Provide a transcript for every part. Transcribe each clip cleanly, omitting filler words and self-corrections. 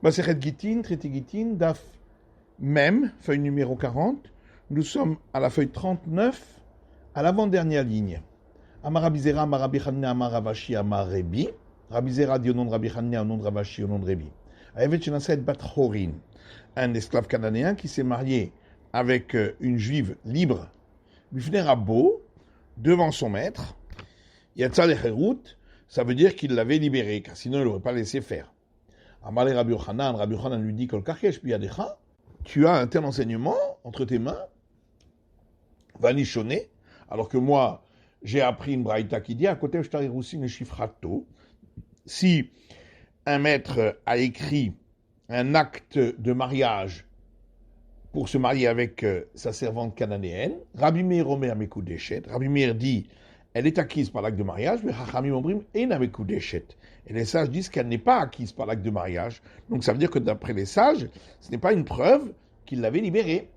Masechet Gittin, traité Gittin, Daf Mem, feuille numéro 40. Nous sommes à la feuille 39, à l'avant-dernière ligne. Amar Rabbi Zera, Amar Rabbi Chanina, Amar Ravashi, Amar Rebi. Rabbi Zera dit au nom de Rabbi Chanina, au nom de Ravashi, au nom de Rebi. Ayevet Shenaset Bat Chorin, un esclave cananéen qui s'est marié avec une juive libre, Bifnei Rabbo, devant son maître. Yatsa Lecherut, ça veut dire qu'il l'avait libéré, car sinon il n'aurait pas laissé faire. Amar Rabbi Yochanan lui dit Kol Kachesh Biyadecha, tu as un tel enseignement entre tes mains, Vanishone, alors que moi, j'ai appris une braïta qui dit à côté Shtarirusin et Shifrato, si un maître a écrit un acte de mariage pour se marier avec sa servante cananéenne, Rabbi Meir Omer Amekudeshet, Rabbi Meir dit elle est acquise par l'acte de mariage, mais Chachamim Omrim Ein Amekudeshet. Et les sages disent qu'elle n'est pas acquise par l'acte de mariage. Donc ça veut dire que d'après les sages, ce n'est pas une preuve qu'il l'avait libérée.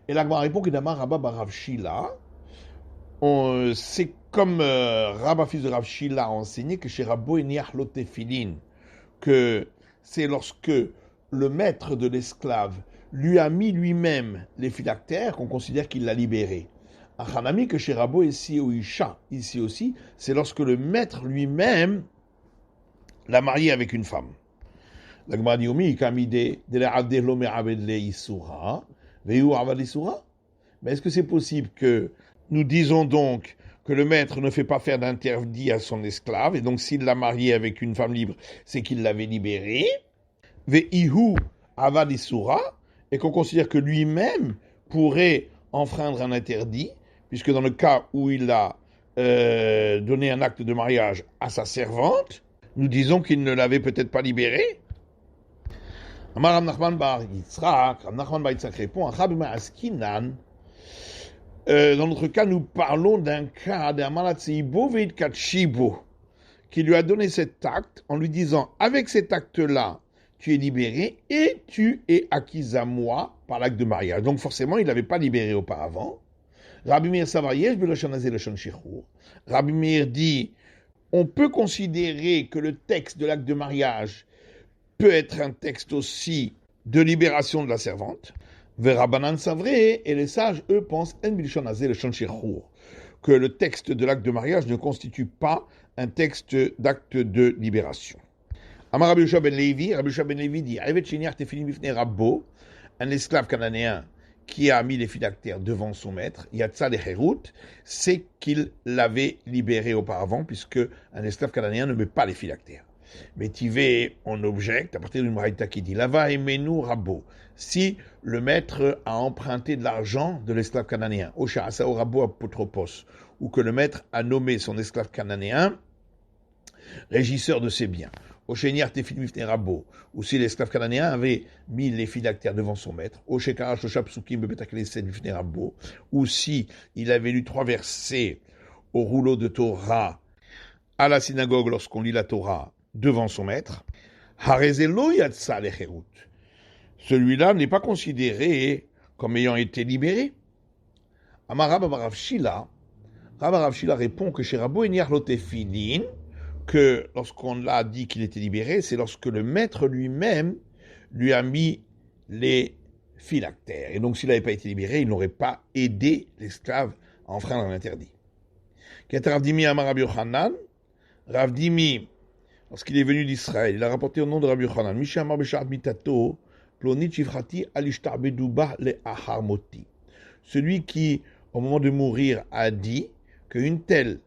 Et l'Agma répond que Damar Rabba bar Rav Shila, c'est comme Rabba fils de Rav Shila a enseigné que chez Rabbo Eniach Lotefilin, que c'est lorsque le maître de l'esclave lui a mis lui-même les phylactères qu'on considère qu'il l'a libéré. Achanami que chez Rabbo ici ou Isha, ici aussi, c'est lorsque le maître lui-même l'a marié avec une femme. La Gemara dit Omi, kamide de l'abde l'omer abed le isura, veu avad isura. Mais est-ce que c'est possible que nous disons donc que le maître ne fait pas faire d'interdit à son esclave, et donc s'il l'a marié avec une femme libre, c'est qu'il l'avait libéré, veu avad isura, et qu'on considère que lui-même pourrait enfreindre un interdit, puisque dans le cas où il a donné un acte de mariage à sa servante, nous disons qu'il ne l'avait peut-être pas libéré. Amar Rav Nachman bar Yitzchak, Rav Nachman bar Yitzchak répond, dans notre cas, nous parlons d'un cas d'Amalatzeibo Veid Katshibo, qui lui a donné cet acte en lui disant, avec cet acte-là, tu es libéré et tu es acquis à moi par l'acte de mariage. Donc forcément, il ne l'avait pas libéré auparavant. Rabbi Meir Savayesh Beloshon Hazeh Loshon Shechur. Rabbi Meir dit, on peut considérer que le texte de l'acte de mariage peut être un texte aussi de libération de la servante. Verabanan Savré, et les sages, eux, pensent En Beloshon Hazeh Loshon Shechur, que le texte de l'acte de mariage ne constitue pas un texte d'acte de libération. Amar Rabbi Yoshua ben Levi dit Ayevet Sheniach Tefilin Bifnei Rabbo, un esclave cananéen qui a mis les phylactères devant son maître, Yatsa Lecherut, c'est qu'il l'avait libéré auparavant, puisque un esclave cananéen ne met pas les phylactères. Mais Tivé, on objecte à partir d'une braïta qui dit Lava Emenu Rabbo, si le maître a emprunté de l'argent de l'esclave cananéen, Osha Asao Rabbo Apotropos, ou que le maître a nommé son esclave cananéen régisseur de ses biens. Ou si l'esclave cananéen avait mis les phylactères devant son maître, ou si il avait lu 3 versets au rouleau de Torah à la synagogue lorsqu'on lit la Torah devant son maître, celui-là n'est pas considéré comme ayant été libéré. Amar Rabba bar Rav Shila répond que chez Rabbo Eniach Lotefilin, que lorsqu'on l'a dit qu'il était libéré, c'est lorsque le maître lui-même lui a mis les phylactères. Et donc s'il n'avait pas été libéré, il n'aurait pas aidé l'esclave à enfreindre un interdit. Rav Dimi Amar Rabbi Yochanan, Rav Dimi, lorsqu'il est venu d'Israël, il a rapporté au nom de Rabbi Yochanan, Misha Amar B'Sha'at Mitato, Plonit Shifrati Alishtarbeduba Le Aharmoti. Celui qui, au moment de mourir, a dit qu'une telle,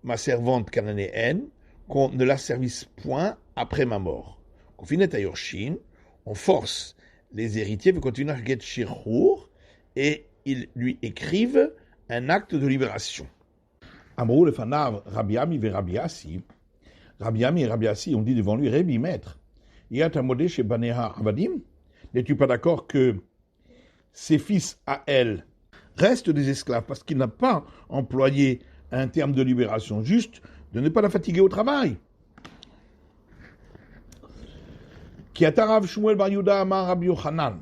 ma servante cananéenne, qu'on ne la servisse point après ma mort. Qu'on finit à Yorshin, on force les héritiers de continuer à get shirhur et ils lui écrivent un acte de libération. Amrou le fanav Rabbi Ami ve Rabbi Assi. Rabbi Ami et Rabbi Assi ont dit devant lui, Rabbi maître, yat amodé chez Baneha Avadim, n'es-tu pas d'accord que ses fils à elle restent des esclaves parce qu'il n'a pas employé un terme de libération juste de ne pas la fatiguer au travail. Qui a Rav Shmuel bar Yuda amar Rabbi Yochanan.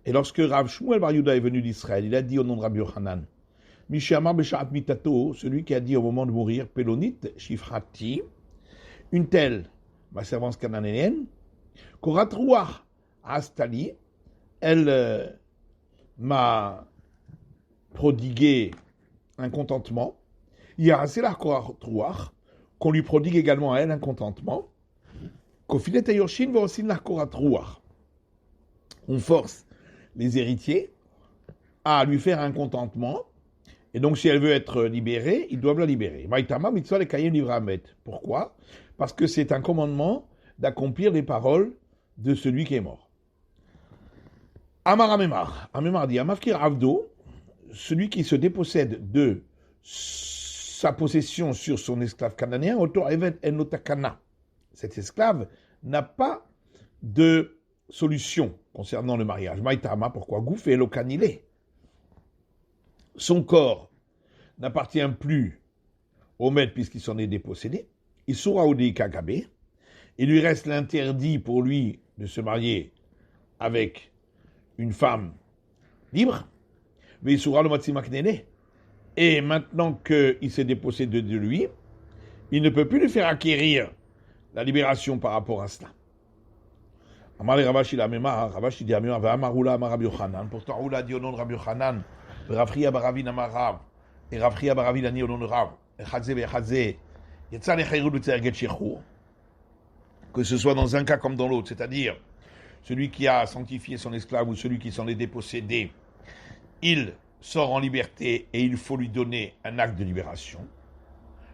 Et lorsque Rav Shmuel bar Yuda est venu d'Israël, il a dit au nom de Rabbi Yochanan, Mishamar B'Sha'at Mitato, celui qui a dit au moment de mourir, Pelonit Shifrati, une telle, ma servante cananéenne, Korat Ruach Astali, elle m'a prodigué un contentement. Il y a assez la Korat Ruach, qu'on lui prodigue également à elle un contentement. Kofilet Ayorshin va aussi la Korat Ruach. On force les héritiers à lui faire un contentement. Et donc, si elle veut être libérée, ils doivent la libérer. Maïtama mitzvah le kayem livramet. Pourquoi? Parce que c'est un commandement d'accomplir les paroles de celui qui est mort. Amar Amemar. Amemar dit, Amafkir Avdo, celui qui se dépossède de sa possession sur son esclave cananéen, Oto Evet Enotakana. Cet esclave n'a pas de solution concernant le mariage. Maïtama, pourquoi? Gouf et Lokanile. Son corps n'appartient plus au maître puisqu'il s'en est dépossédé. Il sera au Kagabé. Il lui reste l'interdit pour lui de se marier avec une femme libre. Mais il sera le Matsimaknene. Et maintenant qu'il s'est dépossédé de lui, il ne peut plus lui faire acquérir la libération par rapport à cela. Amar Ravashi la Mema, Ravashi dit Amema, Va'amarula Amar Rabbi Yochanan. Pourtant, Oula dit au nom de Rabbi Yochanan, Rafria Baravin Amarav, et Rafria Baravin Ani au nom de Rav, et Chadze Bechadze, Yetza Lechayrou de Tzerget Shechou, que ce soit dans un cas comme dans l'autre, c'est-à-dire celui qui a sanctifié son esclave ou celui qui s'en est dépossédé, il sort en liberté et il faut lui donner un acte de libération.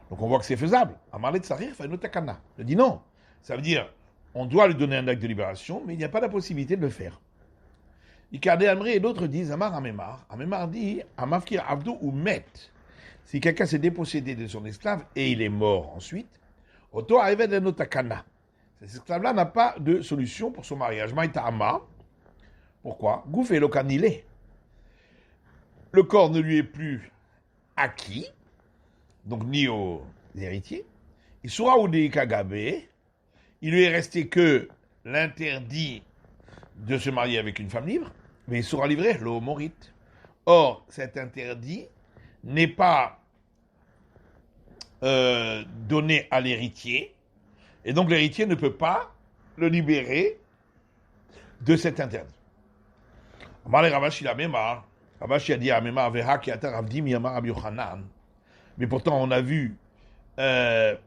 Donc on voit que c'est faisable. Amarle Tsarir fait notakana. Il dit non. Ça veut dire, on doit lui donner un acte de libération, mais il n'y a pas la possibilité de le faire. Ikade Amri et d'autres disent Amar Amemar. Amemar dit Amafkir Abdou ou Met. Si quelqu'un s'est dépossédé de son esclave et il est mort ensuite, Oto Ayved Enotakana. Cet esclave-là n'a pas de solution pour son mariage. Maïta'ama. Pourquoi? Gouf et Lokanile. Le corps ne lui est plus acquis, donc ni aux héritiers. Il sera au Kagabé. Il lui est resté que l'interdit de se marier avec une femme libre, mais il sera livré, l'homorite. Or, cet interdit n'est pas donné à l'héritier, et donc l'héritier ne peut pas le libérer de cet interdit. Amar Ravashi la Mema, Ravashi a dit à Mema, Veha ki ata Rav Dimi amar Rabbi Yochanan. Mais pourtant, on a vu ce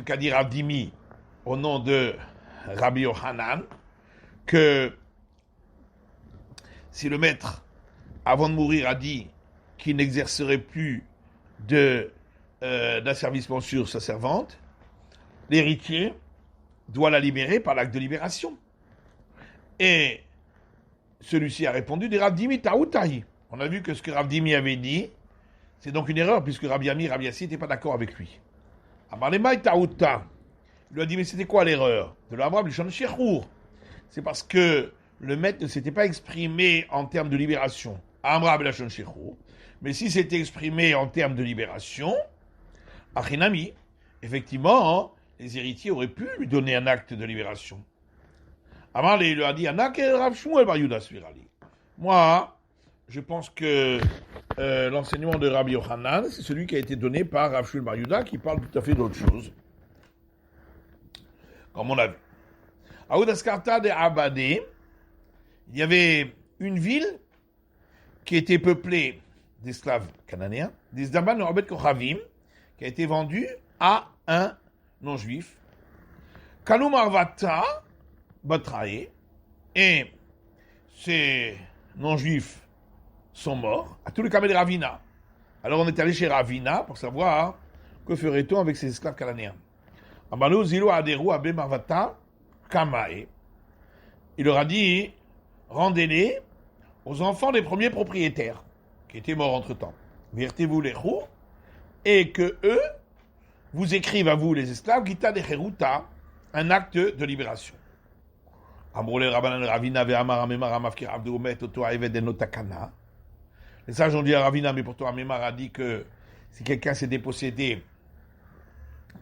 qu'a dit Rav Dimi au nom de Rabbi Yochanan, que si le maître, avant de mourir, a dit qu'il n'exercerait plus d'asservissement sur sa servante, l'héritier doit la libérer par l'acte de libération. Et celui-ci a répondu des Rav Dimi Taoutahi. On a vu que ce que Rav Dimi avait dit, c'est donc une erreur, puisque Rabbi Ami, Rabbi Yassi n'était pas d'accord avec lui. Amarlemai Taouta, il lui a dit, mais c'était quoi l'erreur? De l'Abraham, le Shan Shechour. C'est parce que le maître ne s'était pas exprimé en termes de libération. Amra Belachon Shechour. Mais si c'était exprimé en termes de libération, Achinami, effectivement, les héritiers auraient pu lui donner un acte de libération. Amar lui a dit, Anak et Rav Shmuel bar Yuda Svirali. Moi, je pense que l'enseignement de Rabbi Yochanan, c'est celui qui a été donné par Rav Shmuel bar Yuda, qui parle tout à fait d'autre chose. Comme on a vu. À Oudaskarta de Abadé, il y avait une ville qui était peuplée d'esclaves cananéens, des Daman Robet Kochavim, qui a été vendue à un non-juif. Kalou Marvata Batrae, et ces non-juifs sont morts, à tous les cas de Ravina. Alors on est allé chez Ravina pour savoir que ferait-on avec ces esclaves cananéens. Amanou Zilo Aderu Abe Marvata Kamae. Il leur a dit, rendez-les aux enfants des premiers propriétaires, qui étaient morts entre-temps. Vertez-vous les roues, et que eux vous écrivent à vous, les esclaves, Gita de Cheruta, un acte de libération. Les sages ont dit à Ravina, mais pourtant Amemar a dit que si quelqu'un s'est dépossédé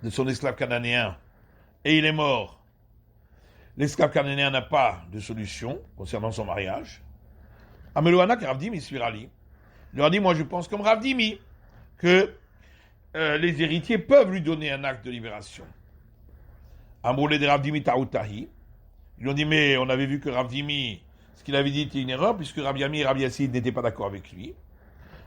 de son esclave cananéen et il est mort, l'esclave cananéen n'a pas de solution concernant son mariage. Amelouana qui Rav Dimi Svirali. Il leur a dit, moi je pense comme Rav Dimi que les héritiers peuvent lui donner un acte de libération. Amroulé de Rav Dimi Taoutahi. Ils lui ont dit, mais on avait vu que Rav Yimi, ce qu'il avait dit était une erreur, puisque Rav Yami et Rav Yassid n'étaient pas d'accord avec lui.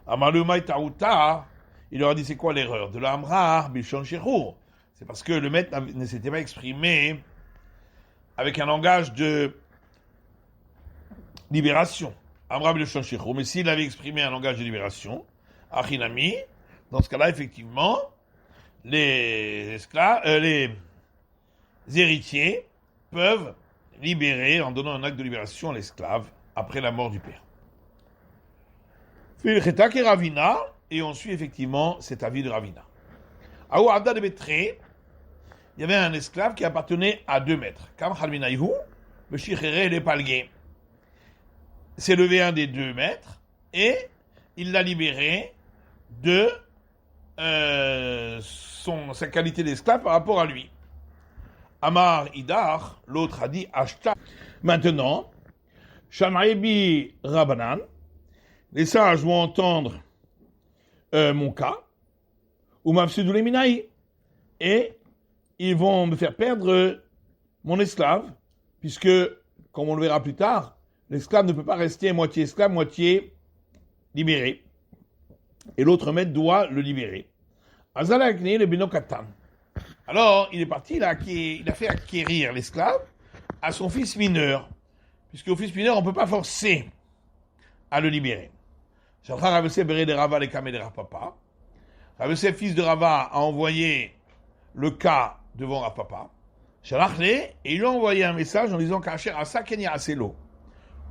Amalumay Taouta, il leur a dit, c'est quoi l'erreur? De l'Amrar, Bishon Shechour. C'est parce que le maître ne s'était pas exprimé avec un langage de libération. Amrar Bishon Shechour. Mais s'il avait exprimé un langage de libération, Achinami, dans ce cas-là, effectivement, les esclaves, les héritiers peuvent libérer en donnant un acte de libération à l'esclave après la mort du père. Et Ravina, et on suit effectivement cet avis de Ravina. À Ouada de Bétré, il y avait un esclave qui appartenait à 2 maîtres. Kam Halminaïhu, le Shichéré les Palgué. C'est levé un des 2 maîtres et il l'a libéré de sa qualité d'esclave par rapport à lui. Amar Idar, l'autre a dit Ashta. Maintenant, Shamaïbi Rabanan, les sages vont entendre mon cas, ou Mafsidou les Minaï, et ils vont me faire perdre mon esclave, puisque, comme on le verra plus tard, l'esclave ne peut pas rester moitié esclave, moitié libéré. Et l'autre maître doit le libérer. Azalakni le Binokatan. Alors, il est parti, il a fait acquérir l'esclave à son fils mineur, puisque au fils mineur, on ne peut pas forcer à le libérer. Rav Yosef Béré de Rava les Kamé de Rapapa. Rav Yosef, fils de Rava, a envoyé le cas devant Rapapa. Et il lui a envoyé un message en disant qu'Acher Asa Kenya Aselo.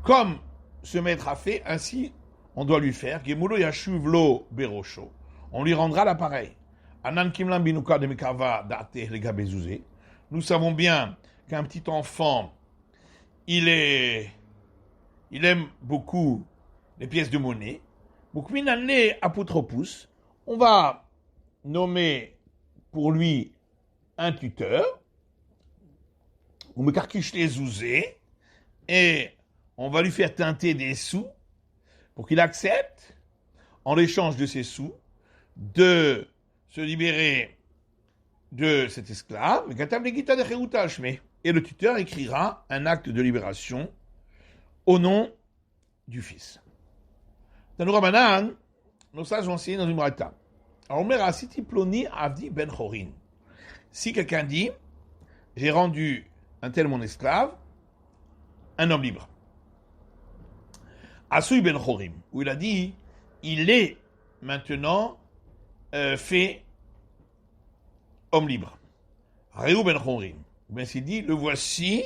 Comme ce maître a fait, ainsi on doit lui faire. Gemulo Yashuvlo Berosho. On lui rendra l'appareil. Anan Kimlam Binuka de Mekava Date le Gabezouze. Nous savons bien qu'un petit enfant, il aime beaucoup les pièces de monnaie. Donc, Minane Apotropous, on va nommer pour lui un tuteur, on me carquiche les zouzés, et on va lui faire teinter des sous pour qu'il accepte, en l'échange de ces sous, de se libérer de cet esclave, et le tuteur écrira un acte de libération au nom du fils. Tanoura Banan, nos sages ont enseigné dans une braïta. Alors, on a cité Ploni Avdi Ben Chorin. Si quelqu'un dit, j'ai rendu un tel mon esclave, un homme libre. Asui Ben Chorim, où il a dit, il est maintenant fait homme libre. Réou Ben Chorim. Ou bien s'il dit, le voici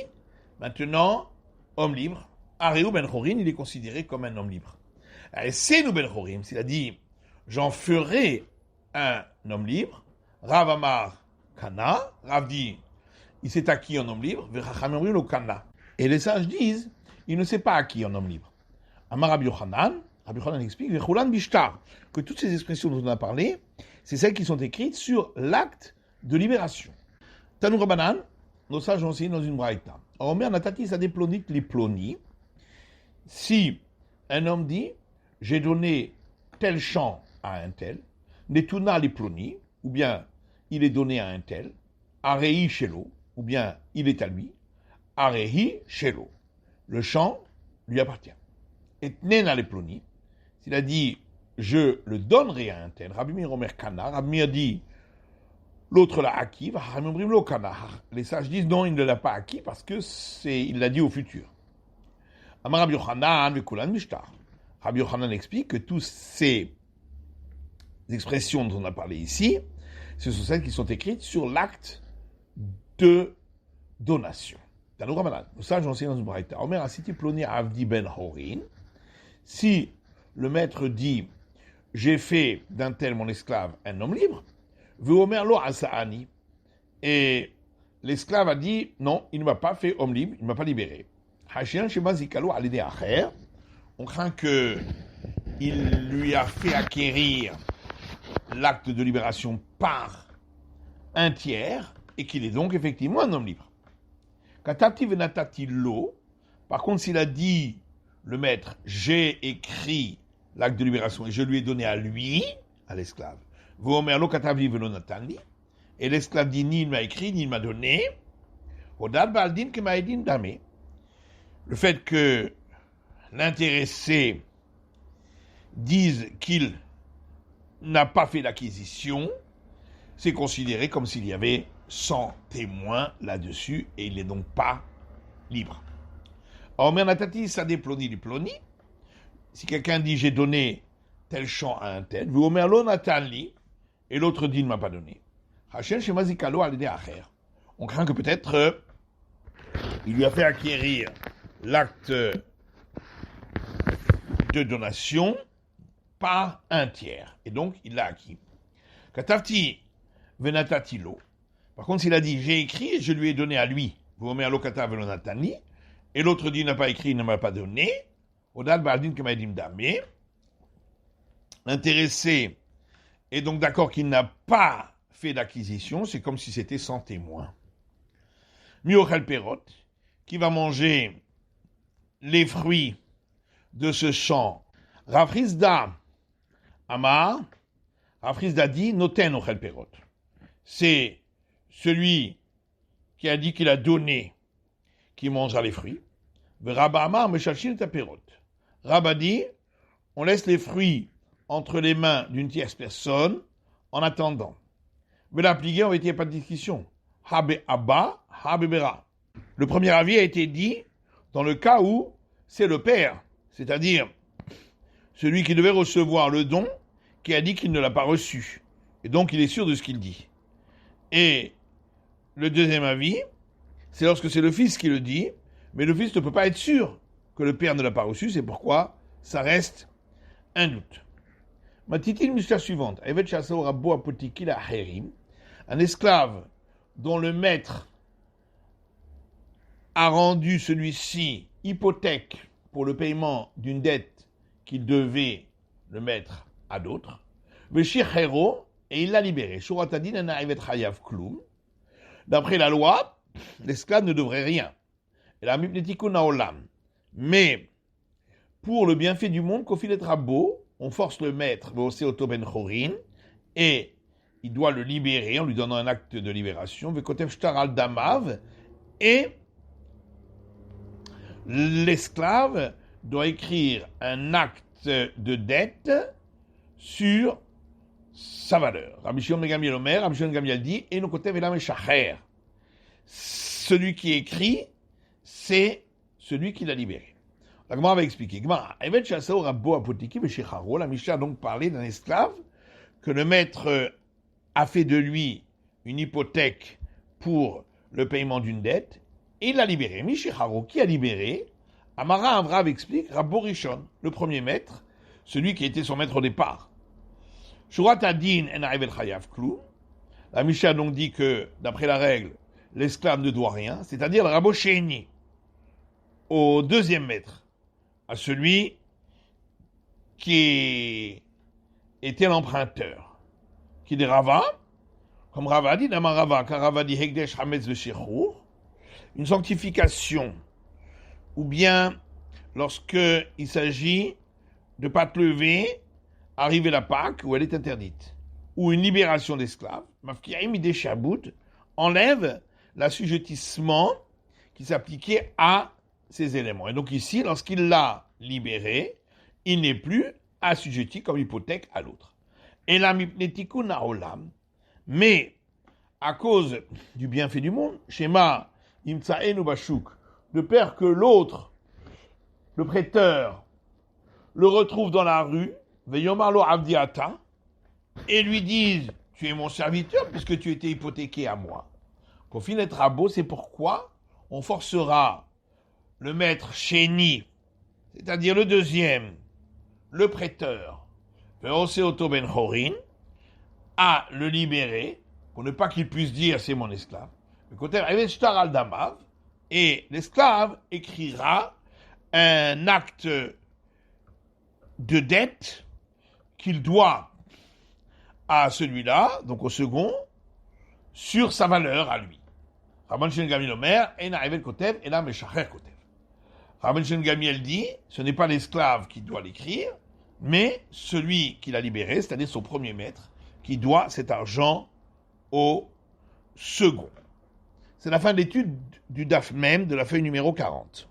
maintenant homme libre. Réou Ben Chorin, il est considéré comme un homme libre. Et c'est nous Ben Chorim, s'il a dit, j'en ferai un homme libre. Rav Amar Kana, Rav dit, il s'est acquis en homme libre. Et les sages disent, il ne s'est pas acquis en homme libre. Amar Rabbi Yochanan explique, que toutes ces expressions dont on a parlé, c'est celles qui sont écrites sur l'acte de libération. Tanou Rabanan, nos sages ont enseigné dans une braïta. Omer natati sa déplonit li ploni. Si un homme dit, j'ai donné tel champ à un tel, netuna li ploni, ou bien il est donné à un tel, arei shelo, ou bien il est à lui, arei shelo. Le champ lui appartient. Et nena li ploni, s'il a dit, je le donnerai à un tel, Rabbi Meir Omer Kana, Rabbi Meir dit, l'autre l'a acquis, les sages disent non, il ne l'a pas acquis parce que il l'a dit au futur. Amar Rabbi Yochanan vekulan mishtar. Rabbi Yochanan explique que toutes ces expressions dont on a parlé ici, ce sont celles qui sont écrites sur l'acte de donation. Tanou Ramanan, les sages ont enseigné dans une braïta. Omer asiti ploni avdi ben horin. Si le maître dit, j'ai fait d'un tel mon esclave un homme libre, Omer lo asaani, et l'esclave a dit, non, il ne m'a pas fait homme libre, il ne m'a pas libéré. Hashian shema zikalo alide acher, on craint que il lui a fait acquérir l'acte de libération par un tiers, et qu'il est donc effectivement un homme libre. Katati venatati lo, par contre s'il a dit, le maître, j'ai écrit l'acte de libération et je lui ai donné à lui, à l'esclave, et l'esclave dit, ni il m'a écrit, ni il m'a donné, Hodad Baldin Kemaedin Dame. Le fait que l'intéressé dise qu'il n'a pas fait l'acquisition, c'est considéré comme s'il y avait 100 témoins là-dessus et il n'est donc pas libre. Omer Natati, ça déploni du ploni. Si quelqu'un dit j'ai donné tel champ à un tel, vous Omer lo Natali, et l'autre dit ne m'a pas donné. On craint que peut-être il lui a fait acquérir l'acte de donation par un tiers. Et donc, il l'a acquis. Katavti venatatilo. Par contre, s'il a dit j'ai écrit et je lui ai donné à lui, et l'autre dit il n'a pas écrit, il ne m'a pas donné, l'intéressé est donc d'accord qu'il n'a pas fait d'acquisition, c'est comme si c'était sans témoin. Miochel Perot, qui va manger les fruits de ce champ. Rafrizda Amar, Rafrizda dit Noten Ochel Perot. C'est celui qui a dit qu'il a donné qui mangera les fruits. Rabba Amar Meshachil Taperot. Rabba dit on laisse les fruits entre les mains d'une tierce personne en attendant. Mais l'appliquer, on n'était pas de discussion. Habe Abba, Habe Bera. Le premier avis a été dit dans le cas où c'est le père, c'est-à-dire celui qui devait recevoir le don, qui a dit qu'il ne l'a pas reçu. Et donc, il est sûr de ce qu'il dit. Et le deuxième avis, c'est lorsque c'est le fils qui le dit, mais le fils ne peut pas être sûr que le père ne l'a pas reçu, c'est pourquoi ça reste un doute. Ma titille l'histoire suivante. Un esclave dont le maître a rendu celui-ci hypothèque pour le paiement d'une dette qu'il devait le mettre à d'autres. Et il l'a libéré. D'après la loi, l'esclave ne devrait rien. Mais pour le bienfait du monde, on force le maître et il doit le libérer en lui donnant un acte de libération. Et l'esclave doit écrire un acte de dette sur sa valeur. Rabbi Shimon ben Gamliel Omer, Rabbi Shimon ben Gamliel dit, et nous kotev elam meshacher. Celui qui écrit, c'est celui qui l'a libéré. La Gemara va expliquer. La Mishnah a donc parlé d'un esclave que le maître a fait de lui une hypothèque pour le paiement d'une dette et il l'a libéré. Mishicharo, qui a libéré? Amara Avrav explique Rabbo Rishon, le premier maître, celui qui était son maître au départ. Shurat Adin en Aïvel Chayav Klou. La Mishnah a donc dit que, d'après la règle, l'esclave ne doit rien, c'est-à-dire le Rabbo Sheini, au deuxième maître, à celui qui était l'emprunteur, qui est Rava, comme Rava dit, Nama Rava, car Rava dit Hekdesh Hametz Veshechur, une sanctification, ou bien lorsque il s'agit de pâte levée, arriver la Pâque, où elle est interdite, ou une libération d'esclaves, Mafkiaim Ide Shabout, enlève l'assujettissement qui s'appliquait à ces éléments. Et donc ici, lorsqu'il l'a libéré, il n'est plus assujetti comme hypothèque à l'autre. Et la mipnetiku naolam, mais à cause du bienfait du monde, Shema imtsaenu bashuk, de peur que l'autre, le prêteur, le retrouve dans la rue, veyomarlo avdiata, et lui dise tu es mon serviteur puisque tu étais hypothéqué à moi. Kofinet Rabo, c'est pourquoi on forcera le maître Chéni, c'est-à-dire le deuxième, le prêteur, Veoseoto ben Horin, à le libérer, pour ne pas qu'il puisse dire c'est mon esclave. Le côté Shtar al Damav, et l'esclave écrira un acte de dette qu'il doit à celui-là, donc au second, sur sa valeur à lui. Rabban Shimon Gamliel Omer, en Aïvel Kotev, et là Meshacher Kotev. Rabban Shimon Gamliel dit, ce n'est pas l'esclave qui doit l'écrire, mais celui qui l'a libéré, c'est-à-dire son premier maître, qui doit cet argent au second. C'est la fin de l'étude du DAF même de la feuille numéro 40.